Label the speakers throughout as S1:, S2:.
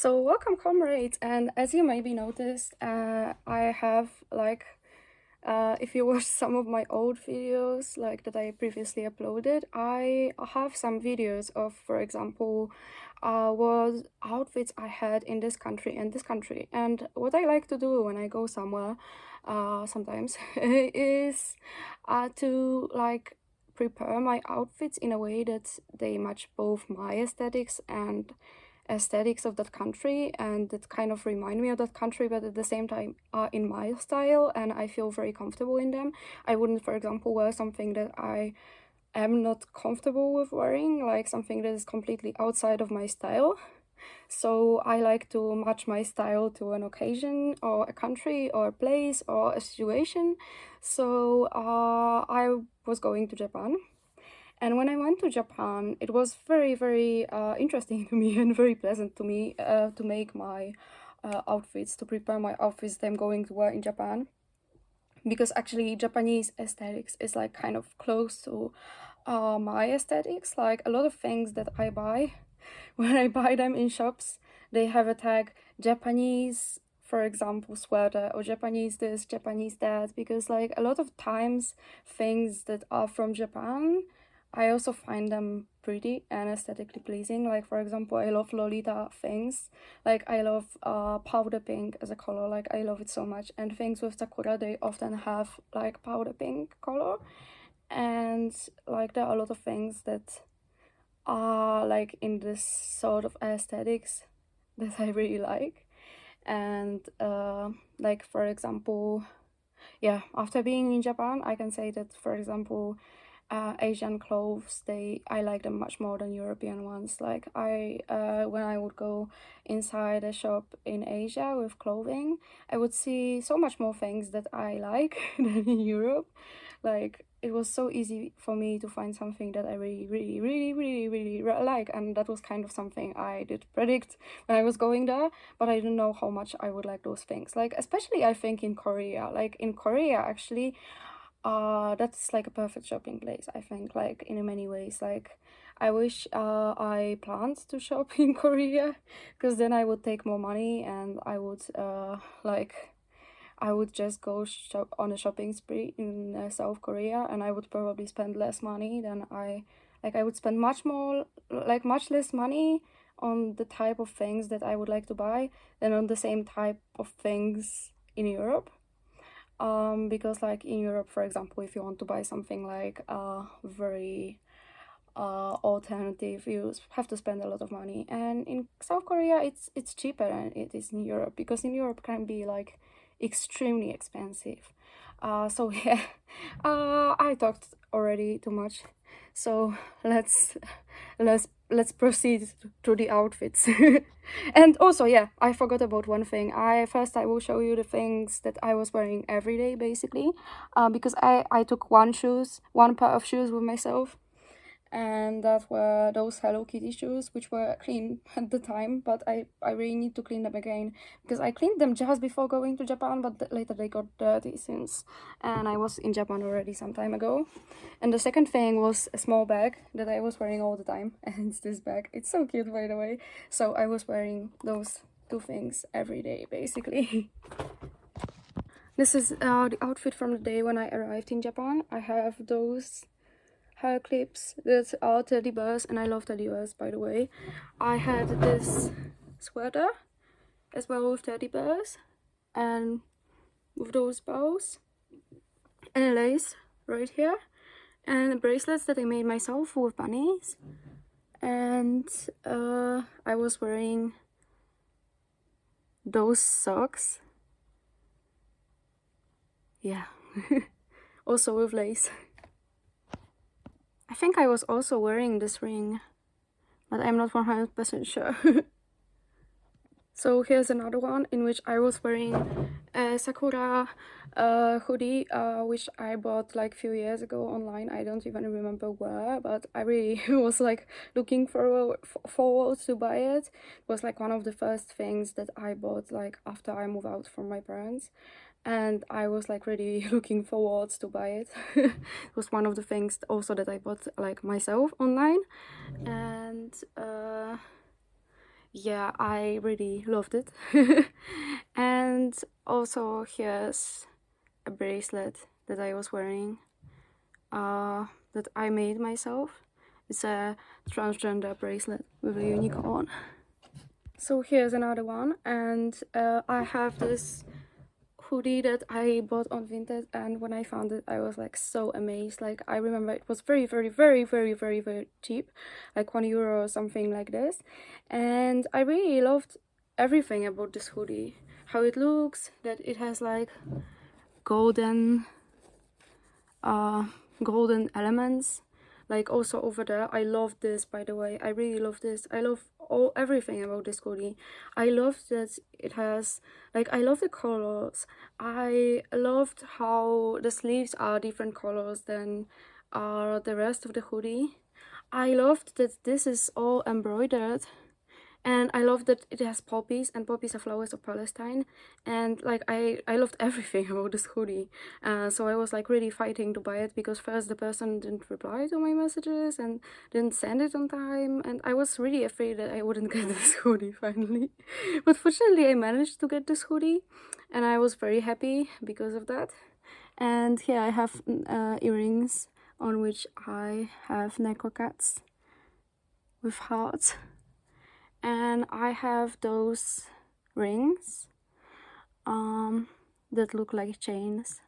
S1: So welcome comrades, and as you maybe noticed, I have if you watch some of my old videos like that I previously uploaded, I have some videos of, for example, what outfits I had in this country and this country. And what I like to do when I go somewhere, sometimes, is to prepare my outfits in a way that they match both my aesthetics and aesthetics of that country, and that kind of remind me of that country, but at the same time are in my style and I feel very comfortable in them. I wouldn't, for example, wear something that I am not comfortable with wearing, like something that is completely outside of my style. So I like to match my style to an occasion or a country or a place or a situation. So I was going to Japan, and when I went to Japan, it was very interesting to me and very pleasant to me to make my outfits, to prepare my outfits that I'm going to wear in Japan. Because actually Japanese aesthetics is like kind of close to my aesthetics. Like a lot of things that I buy, when I buy them in shops, they have a tag Japanese, for example, sweater, or Japanese this, Japanese that, because like a lot of times things that are from Japan, I also find them pretty and aesthetically pleasing. Like for example, I love Lolita things. Like I love powder pink as a color. Like I love it so much. And things with Sakura, they often have like powder pink color. And like there are a lot of things that are like in this sort of aesthetics that I really like. And like for example, yeah, after being in Japan, I can say that, for example, Asian clothes, I like them much more than European ones. Like when I would go inside a shop in Asia with clothing, I would see so much more things that I like than in Europe. Like it was so easy for me to find something that I really like, and that was kind of something I did predict when I was going there, but I didn't know how much I would like those things. Like especially I think in Korea. Like in Korea actually, that's like a perfect shopping place, I think, like in many ways. Like I wish I planned to shop in Korea, because then I would take more money and I would I would just go shop on a shopping spree in South Korea, and I would probably spend less money than I would spend much less money on the type of things that I would like to buy than on the same type of things in Europe. Because like in Europe, for example, if you want to buy something like very alternative, you have to spend a lot of money, and in South Korea it's cheaper than it is in Europe, because in Europe can be like extremely expensive. So yeah, I talked already too much, so let's let's proceed to the outfits. And also, yeah, I forgot about one thing. I will show you the things that I was wearing every day, basically, because I took one pair of shoes with myself, and that were those Hello Kitty shoes, which were clean at the time, but I really need to clean them again, because I cleaned them just before going to Japan, but later they got dirty since, and I was in Japan already some time ago. And the second thing was a small bag that I was wearing all the time, and it's this bag. It's so cute, by the way. So I was wearing those two things every day, basically. This is the outfit from the day when I arrived in Japan. I have those hair clips that are teddy bears, and I love teddy bears, by the way. I had this sweater as well with teddy bears and with those bows, and a lace right here, and bracelets that I made myself with bunnies. And I was wearing those socks, yeah. Also with lace. I think I was also wearing this ring, but I'm not 100% sure. So here's another one in which I was wearing a Sakura hoodie, which I bought like a few years ago online. I don't even remember where, but I really was like looking forward to buy it. It was like one of the first things that I bought like after I moved out from my parents, and I was like really looking forward to buy it. It was one of the things also that I bought like myself online. And yeah, I really loved it. And also here's a bracelet that I was wearing, that I made myself. It's a transgender bracelet with a unicorn. So here's another one, and I have this hoodie that I bought on Vinted, and when I found it I was like so amazed. Like, I remember it was very very cheap, like €1 or something like this, and I really loved everything about this hoodie. How it looks, that it has like golden golden elements, like also over there. I love this, by the way. I really love this. I love everything about this hoodie. I love that it has, like, I love the colors. I loved how the sleeves are different colors than the rest of the hoodie. I loved that this is all embroidered, and I love that it has poppies, and poppies are flowers of Palestine. And like, I loved everything about this hoodie. So I was like really fighting to buy it, because first the person didn't reply to my messages and didn't send it on time, and I was really afraid that I wouldn't get this hoodie finally. But fortunately I managed to get this hoodie, and I was very happy because of that. And here I have earrings on which I have necklaces with hearts. And I have those rings that look like chains,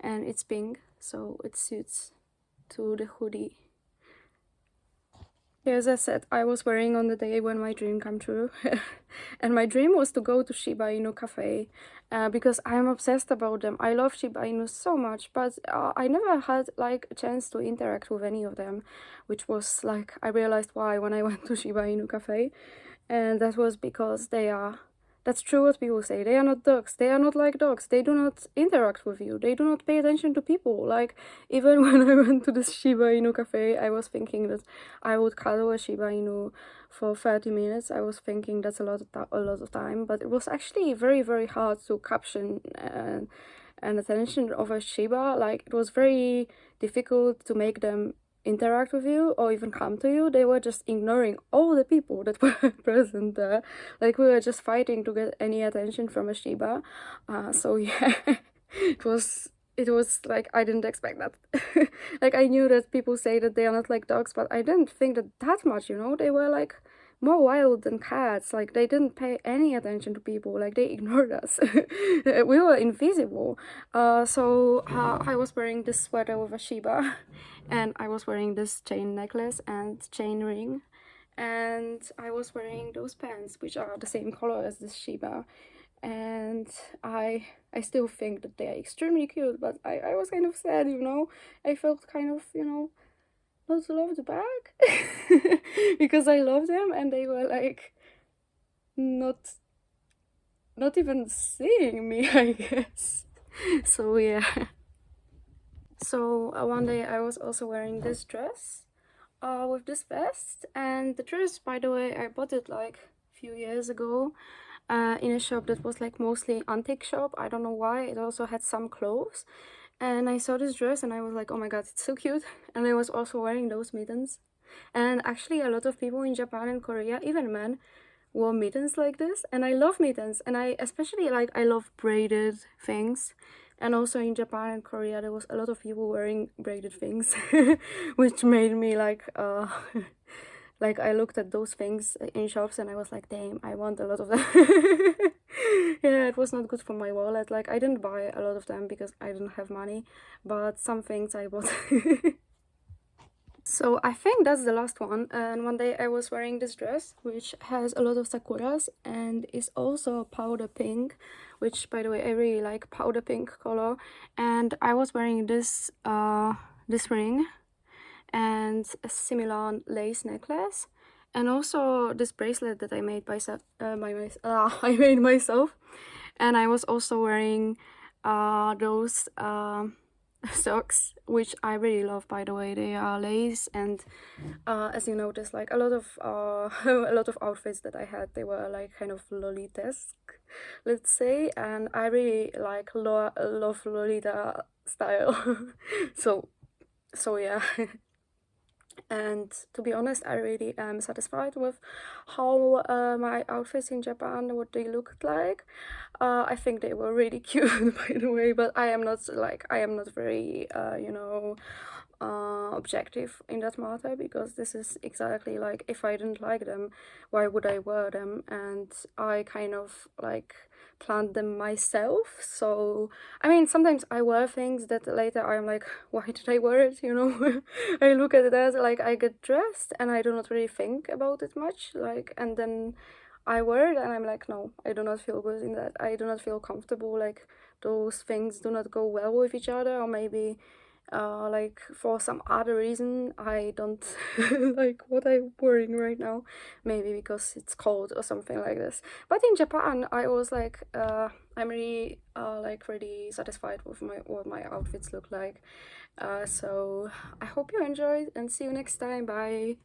S1: and it's pink, so it suits to the hoodie. As I said, I was wearing on the day when my dream came true. And my dream was to go to Shiba Inu cafe, because I'm obsessed about them. I love Shiba Inu so much, but I never had like a chance to interact with any of them, which was like, I realized why when I went to Shiba Inu cafe. And that was because that's true what people say, they are not dogs. They are not like dogs. They do not interact with you. They do not pay attention to people. Like, even when I went to this Shiba Inu cafe, I was thinking that I would cuddle a Shiba Inu for 30 minutes. I was thinking that's a lot of time, but it was actually very hard to caption and attention of a Shiba. Like, it was very difficult to make them interact with you or even come to you. They were just ignoring all the people that were present there. Like, we were just fighting to get any attention from a Shiba. So yeah, it was like, I didn't expect that. Like, I knew that people say that they are not like dogs, but I didn't think that much, you know. They were like more wild than cats. Like, they didn't pay any attention to people. Like, they ignored us. We were invisible. So I was wearing this sweater with a Shiba, and I was wearing this chain necklace and chain ring, and I was wearing those pants, which are the same color as this Shiba. And I still think that they are extremely cute, but I was kind of sad, you know. I felt kind of, you know, not loved back. Because I love them, and they were like not even seeing me, I guess. So yeah. So one day I was also wearing this dress with this vest, and the dress, by the way, I bought it like a few years ago in a shop that was like mostly antique shop. I don't know why. It also had some clothes, and I saw this dress and I was like, oh my god, it's so cute. And I was also wearing those mittens, and actually a lot of people in Japan and Korea, even men, wore mittens like this, and I love mittens, and I especially like, I love braided things. And also in Japan and Korea there was a lot of people wearing braided things, which made me like like, I looked at those things in shops and I was like, damn, I want a lot of them. Yeah, it was not good for my wallet. Like, I didn't buy a lot of them because I didn't have money, but some things I bought. So I think that's the last one. And one day I was wearing this dress, which has a lot of sakuras and is also powder pink, which, by the way, I really like powder pink color. And I was wearing this this ring and a similar lace necklace, and also this bracelet that I made myself. I made myself. And I was also wearing those socks, which I really love, by the way. They are lace, and as you notice, like, a lot of a lot of outfits that I had, they were like kind of Lolita-esque, let's say, and I really like love Lolita style. So yeah. And to be honest, I really am satisfied with how my outfits in Japan, what they looked like. I think they were really cute, by the way, but I am not like, I am not very objective in that matter, because this is exactly like, if I didn't like them, why would I wear them? And I kind of like planned them myself. So I mean, sometimes I wear things that later I'm like, why did I wear it, you know? I look at it as like, I get dressed and I do not really think about it much, like, and then I wear it and I'm like, no, I do not feel good in that. I do not feel comfortable. Like, those things do not go well with each other, or maybe like for some other reason I don't like what I'm wearing right now. Maybe because it's cold or something like this. But in Japan, I was like, I'm really like really satisfied with what my outfits look like. So I hope you enjoyed and see you next time. Bye.